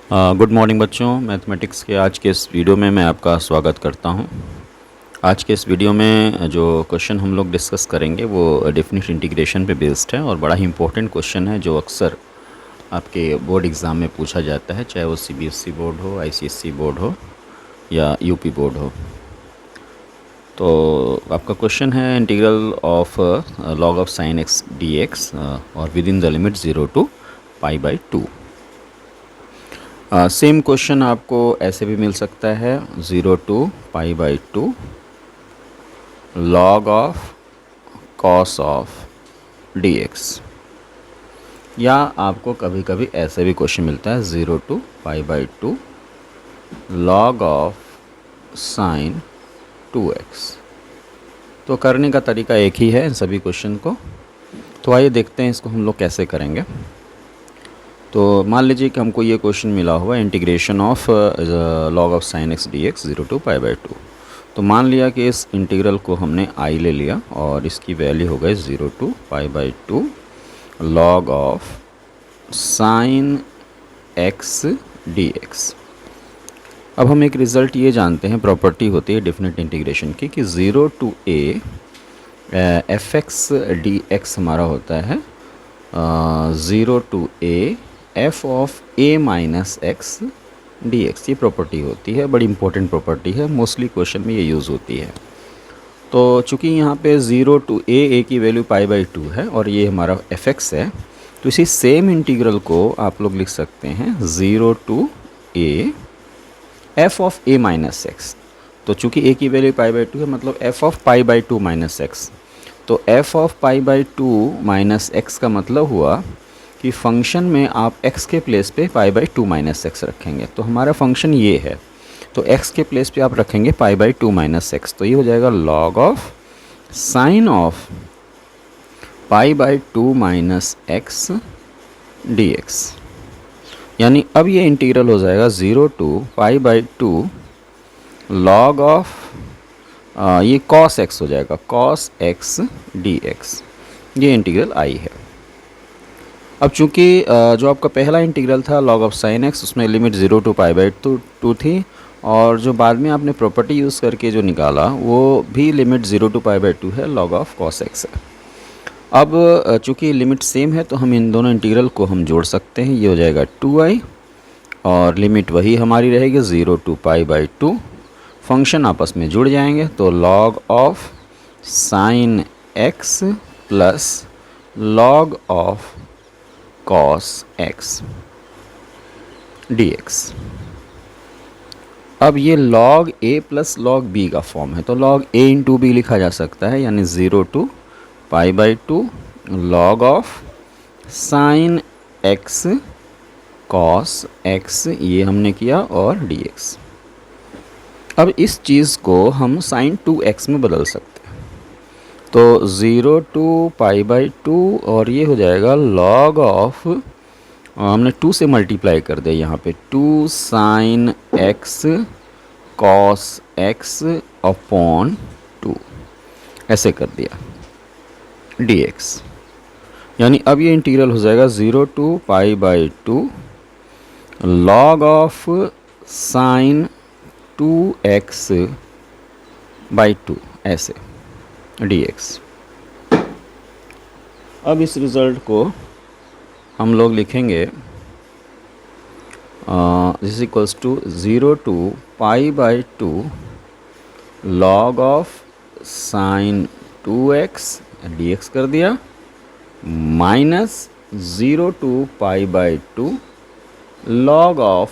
Good morning बच्चों। Mathematics के आज के इस वीडियो में मैं आपका स्वागत करता हूं। आज के इस वीडियो में जो क्वेश्चन हम लोग डिस्कस करेंगे वो डेफिनेट इंटीग्रेशन पे बेस्ड है और बड़ा ही इंपॉर्टेंट क्वेश्चन है जो अक्सर आपके बोर्ड एग्ज़ाम में पूछा जाता है, चाहे वो सीबीएसई बोर्ड हो, आईसीएसई बोर्ड हो या यूपी बोर्ड हो। तो आपका क्वेश्चन है integral of log of sine x d x और within the limit 0 to π/2। Same question आपको ऐसे भी मिल सकता है 0 to π/2 log of cos of dx, या आपको कभी कभी ऐसे भी क्वेश्चन मिलता है 0 to π/2 log of sine 2x। तो करने का तरीका एक ही है इन सभी क्वेश्चन को। तो आइए देखते हैं इसको हम लोग कैसे करेंगे। तो मान लीजिए कि हमको ये क्वेश्चन मिला हुआ है integration of log of sine x d x 0 to π/2। तो मान लिया कि इस इंटीग्रल को हमने आई ले लिया और इसकी वैल्यू हो गई 0 to π/2 log of sine x d x. अब हम एक रिज़ल्ट ये जानते हैं, प्रॉपर्टी होती है डेफिनेट इंटीग्रेशन की कि 0 to a F x d x हमारा होता है 0 to a F of A minus x d x. ये प्रॉपर्टी होती है, बड़ी इंपॉर्टेंट प्रॉपर्टी है, मोस्टली क्वेश्चन में ये यूज़ होती है। तो चूँकि यहाँ पे 0 to a की वैल्यू π/2 है और ये हमारा एफ एक्स है, तो इसी सेम इंटीग्रल को आप लोग लिख सकते हैं 0 to a F of A minus x. तो चूँकि a की वैल्यू π/2 है, मतलब एफ ऑफ π/2 माइनस एक्स। तो एफ ऑफ π/2 माइनस एक्स का मतलब हुआ कि फंक्शन में आप x के प्लेस पे π/2 माइनस एक्स रखेंगे। तो हमारा फंक्शन ये है, तो x के प्लेस पे आप रखेंगे π/2 माइनस एक्स। तो ये हो जाएगा log of sine of π/2 minus x d x. यानी अब ये इंटीग्रल हो जाएगा 0 to π/2 log ऑफ ये cos x हो जाएगा, cos x dx। ये इंटीग्रल आई है। अब चूंकि जो आपका पहला इंटीग्रल था log ऑफ साइन एक्स, उसमें लिमिट 0 to π/2 थी, और जो बाद में आपने प्रॉपर्टी यूज़ करके जो निकाला वो भी लिमिट 0 to π/2 है, log ऑफ cos x है। अब चूंकि लिमिट सेम है तो हम इन दोनों इंटीग्रल को हम जोड़ सकते हैं। ये हो जाएगा 2i और लिमिट वही हमारी रहेगी 0 to π/2। फंक्शन आपस में जुड़ जाएंगे, तो log of sine x plus log of cos x dx। अब ये log a plus log b का फॉर्म है, तो log a इंटू बी लिखा जा सकता है, यानी 0 to π/2 log of sine x cos x, ये हमने किया, और dx। अब इस चीज़ को हम साइन 2x में बदल सकते हैं। तो 0 to π/2 और ये हो जाएगा log ऑफ, हमने 2 से मल्टीप्लाई कर दिया यहाँ पे, 2 sine x cos x upon 2, ऐसे कर दिया dx। यानी अब ये इंटीग्रल हो जाएगा 0 to π/2 log of sign 2x/2 ऐसे dx। अब इस रिज़ल्ट को हम लोग लिखेंगे this equals to 0 to π/2 log of sine 2x dx कर दिया, minus 0 to π/2 log of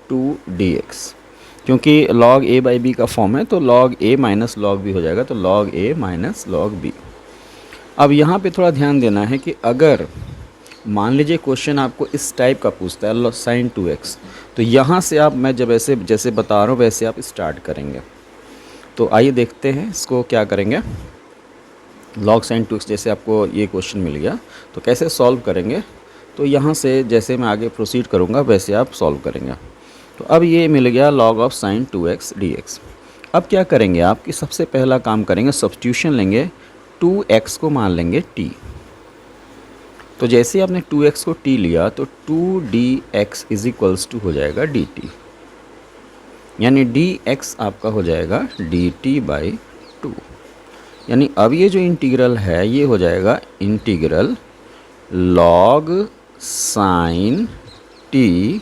2 dx। क्योंकि log a/b का फॉर्म है तो log a minus log b हो जाएगा, तो log a minus log b। अब यहाँ पे थोड़ा ध्यान देना है कि अगर मान लीजिए क्वेश्चन आपको इस टाइप का पूछता है साइन 2x, तो यहाँ से आप, मैं जब ऐसे जैसे बता रहा हूँ वैसे आप स्टार्ट करेंगे। तो आइए देखते हैं इसको क्या करेंगे। log साइन 2x जैसे आपको ये क्वेश्चन मिल गया तो कैसे सॉल्व करेंगे, तो यहाँ से जैसे मैं आगे प्रोसीड करूँगा वैसे आप सॉल्व करेंगे। तो अब ये मिल गया log of sine 2x dx। अब क्या करेंगे आप कि सबसे पहला काम करेंगे, सब्स्टिट्यूशन लेंगे, 2x को मान लेंगे t। तो जैसे ही आपने 2x को t लिया तो 2dx इज इक्वल्स टू हो जाएगा dt, यानी dx आपका हो जाएगा dt बाई 2। यानी अब ये जो इंटीग्रल है ये हो जाएगा इंटीग्रल log साइन t,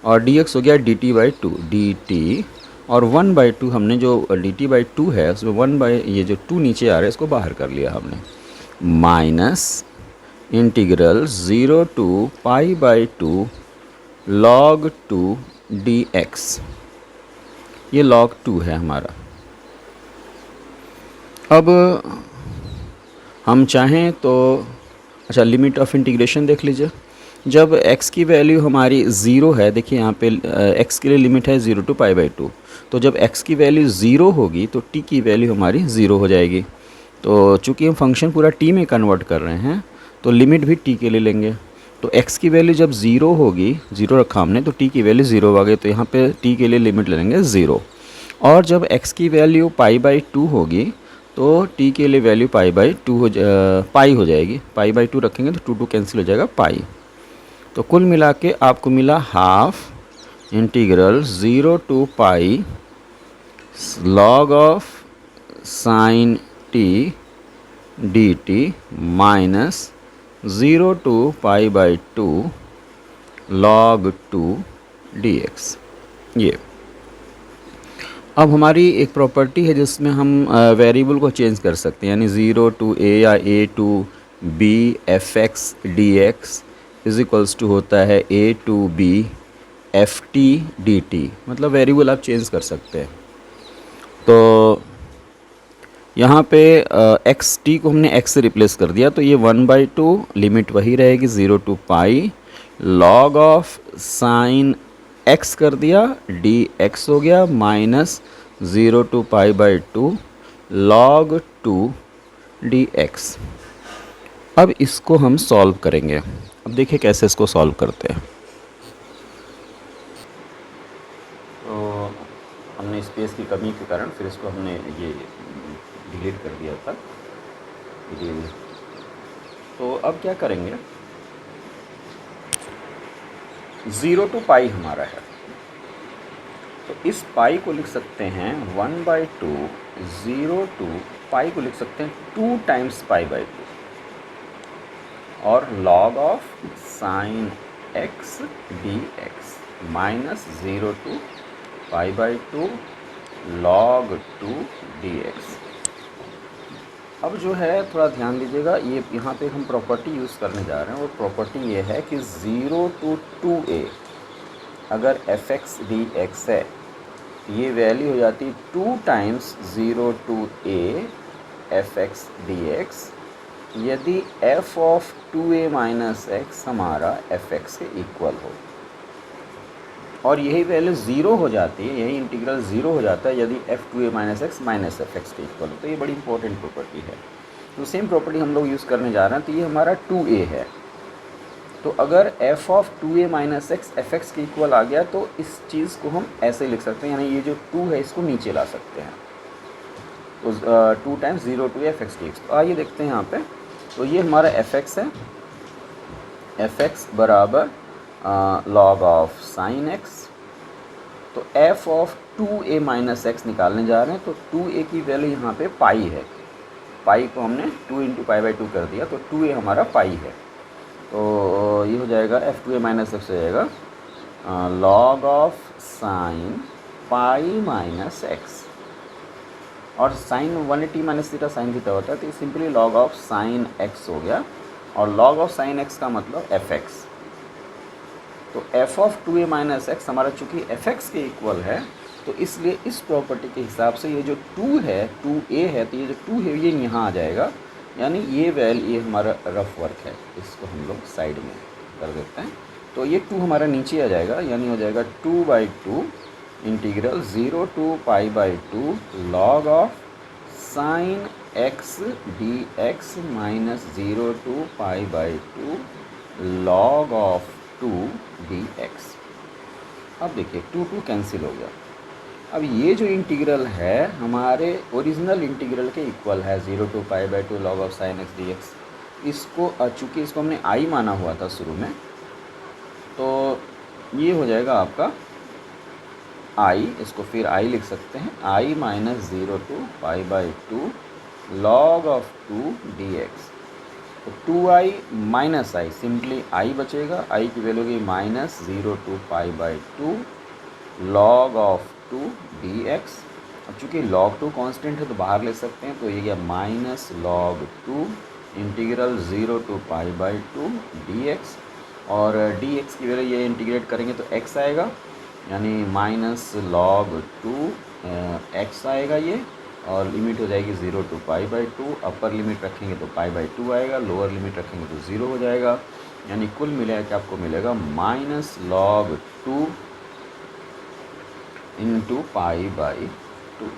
और dx हो गया dt बाई 2 dt, और 1/2 हमने जो dt बाई 2 है उसमें 1 बाई ये जो 2 नीचे आ रहा है इसको बाहर कर लिया हमने, minus integral 0 to pi by 2 log 2 dx, ये log 2 है हमारा। अब हम चाहें तो अच्छा लिमिट ऑफ इंटीग्रेशन देख लीजिए। जब x की वैल्यू हमारी ज़ीरो है, देखिए यहाँ पे x के लिए लिमिट है 0 टू पाई बाई 2, तो जब x की वैल्यू ज़ीरो होगी तो t की वैल्यू हमारी ज़ीरो हो जाएगी। तो चूँकि हम फंक्शन पूरा t में कन्वर्ट कर रहे हैं तो लिमिट भी t के लिए लेंगे। तो x की वैल्यू जब ज़ीरो होगी, ज़ीरो रखा हमने, तो t की वैल्यू ज़ीरो आ गई, तो यहाँ पे t के लिए लिमिट ले लेंगे ज़ीरो। और जब x की वैल्यू पाई बाई 2 होगी तो t के लिए वैल्यू पाई बाई 2 पाई हो जाएगी, पाई बाई 2 रखेंगे तो 2 कैंसिल हो जाएगा पाई। तो कुल मिला के आपको मिला half integral 0 to pi log of sine t dt minus 0 to pi by 2 log 2 dx। ये अब हमारी एक प्रॉपर्टी है जिसमें हम वेरिएबल को चेंज कर सकते हैं, यानी 0 टू a या a to b fx dx is equals to होता है a to b ft dt, मतलब वेरिएबल आप चेंज कर सकते हैं। तो यहाँ पे एक्स टी को हमने x से रिप्लेस कर दिया, तो ये 1/2 लिमिट वही रहेगी 0 to pi log of sine x कर दिया dx हो गया minus 0 to pi by 2 log 2 dx। अब इसको हम सॉल्व करेंगे। अब देखिए कैसे इसको सॉल्व करते हैं। तो हमने स्पेस की कमी के कारण फिर इसको हमने ये डिलीट कर दिया था। तो अब क्या करेंगे, 0 टू पाई हमारा है, तो इस पाई को लिख सकते हैं 1/2, 0 टू पाई को लिख सकते हैं 2 टाइम्स पाई बाई 2, और log of sine x dx minus 0 to pi by 2 log 2 dx। अब जो है थोड़ा ध्यान दीजिएगा, ये यहाँ पे हम प्रॉपर्टी यूज़ करने जा रहे हैं, और प्रॉपर्टी ये है कि 0 टू 2a अगर fx dx है, ये वैल्यू हो जाती 2 times 0 to a fx dx यदि f of 2a minus x हमारा fx के इक्वल हो, और यही वैल्यू ज़ीरो हो जाती है, यही इंटीग्रल ज़ीरो हो जाता है यदि f2a minus x minus fx के इक्वल हो। तो ये बड़ी इंपॉर्टेंट प्रॉपर्टी है। तो सेम प्रॉपर्टी हम लोग यूज़ करने जा रहे हैं। तो ये हमारा 2a है, तो अगर f of 2a minus x fx के इक्वल आ गया तो इस चीज़ को हम ऐसे लिख सकते हैं, यानी ये जो 2 है इसको नीचे ला सकते हैं। तो 2 टाइम्स 0 टू fx dx। तो आइए देखते हैं यहाँ पे। तो ये हमारा fx है, fx बराबर log ऑफ साइन x। तो f of 2a minus x निकालने जा रहे हैं, तो 2a की वैल्यू यहाँ पे पाई है, पाई को हमने 2 इंटू पाई बाई 2 कर दिया, तो 2a हमारा पाई है। तो ये हो जाएगा f2a माइनस एक्स हो जाएगा log of sine pi minus x, और sine 180 minus theta sine theta होता है, तो ये simply log of sine x हो गया, और log ऑफ साइन x का मतलब fx। तो f of 2a minus x हमारा चूँकि fx के इक्वल है, तो इसलिए इस प्रॉपर्टी के हिसाब से ये जो 2 है 2a है, तो ये जो 2 है ये यहाँ आ जाएगा, यानी ये हमारा रफ वर्क है, इसको हम लोग साइड में कर देते हैं। तो ये 2 हमारा नीचे आ जाएगा, यानी हो जाएगा 2/2 integral 0 to pi by 2 log of sine x dx minus 0 to pi by 2 log of 2 dx। अब देखिए 2 कैंसिल हो गया। अब ये जो इंटीग्रल है हमारे ओरिजिनल इंटीग्रल के इक्वल है, 0 to pi by 2 log of sine x dx। इसको चूँकि इसको हमने आई माना हुआ था शुरू में, तो ये हो जाएगा आपका आई, इसको फिर आई लिख सकते हैं, I minus 0 to pi by 2 log of 2 d x. तो 2i minus I, simply I बचेगा, आई की वैल्यू होगी minus 0 to pi by 2 log of 2 d x. अब चूँकि log 2 कांस्टेंट है तो बाहर ले सकते हैं, तो ये गया minus log 2 integral 0 to pi by 2 d x. और डी एक्स की वैल्यू ये इंटीग्रेट करेंगे तो x आएगा, यानी माइनस log 2 x आएगा ये, और लिमिट हो जाएगी 0 to pi by 2। Upper limit रखेंगे तो पाई बाई 2 आएगा, लोअर लिमिट रखेंगे तो 0 हो जाएगा, यानी कुल मिला के आपको मिलेगा minus log 2 into pi by 2।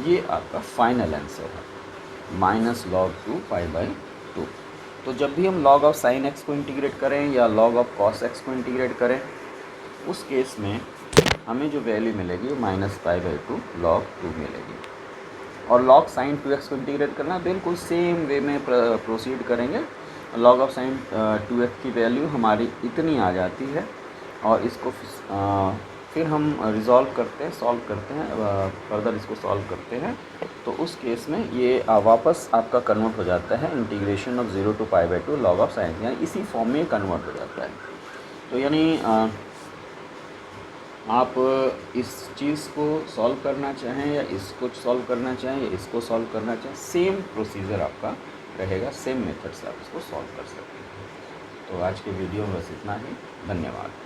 ये आपका फाइनल आंसर है, माइनस log 2 पाई बाई 2। तो जब भी हम log ऑफ साइन एक्स को इंटीग्रेट करें या log ऑफ कॉस एक्स को इंटीग्रेट करें, उस केस में हमें जो वैल्यू मिलेगी वो माइनस पाई बाई 2 log 2 मिलेगी। और log साइन 2x को इंटीग्रेट करना बिल्कुल सेम वे में प्रोसीड करेंगे। log ऑफ साइन 2x की वैल्यू हमारी इतनी आ जाती है, और इसको फिर हम रिज़ॉल्व करते हैं, सॉल्व करते हैं, फर्दर इसको सॉल्व करते हैं, तो उस केस में ये वापस आपका कन्वर्ट हो जाता है integration of 0 to pi by 2 log of sine, यानी इसी फॉर्म में कन्वर्ट हो जाता है। तो यानी आप इस चीज़ को सॉल्व करना चाहें या इसको सॉल्व करना चाहें या इसको सॉल्व करना चाहें, सेम प्रोसीजर आपका रहेगा, सेम मेथड से आप इसको सॉल्व कर सकते हैं। तो आज के वीडियो में बस इतना ही, धन्यवाद।